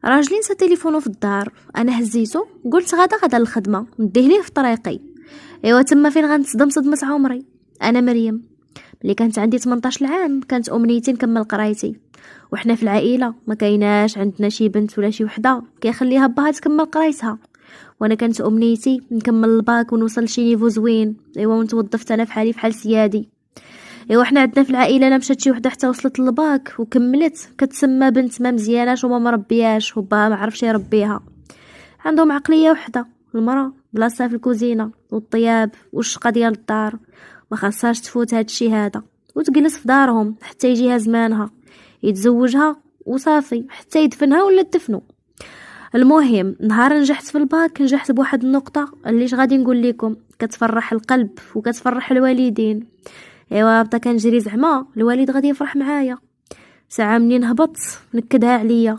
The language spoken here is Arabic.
راجلي نسى تليفونه في الدار، انا هزيته قلت غدا للخدمه نديه ليه في طريقي. ايوا تما فين غنتصدم صدمه عمري. انا مريم ملي كانت عندي 18 عام كانت امنيتي نكمل قرايتي، وحنا في العائله ما كايناش عندنا شي بنت ولا شي وحده كيخليها باها تكمل قرايتها، وانا كانت امنيتي نكمل الباك ونوصل لشي نيفو زوين. ايوا ونتوظفت انا فحالي فحال سيادي. ايوا حنا عندنا في العائله لا مشات شي وحده حتى وصلت للباك وكملت كتسمى بنت ما مزياناش وما مربياش وباها ما عرفش يربيها. عندهم عقليه وحده، المراه بلاصتها في الكوزينه والطياب والشقه ديال الدار، ما خاصهاش تفوت هاد الشي هذا، وتجلس في دارهم حتى يجيها زمانها يتزوجها وصافي حتى يدفنها ولا تدفنو. المهم نهار نجحت في الباك نجحت بواحد النقطه اللي غادي نقول لكم كتفرح القلب وكتفرح الوالدين. ايوا بدا كنجري زعما الوالد غادي يفرح معايا. ساعه منين هبط نكدها عليا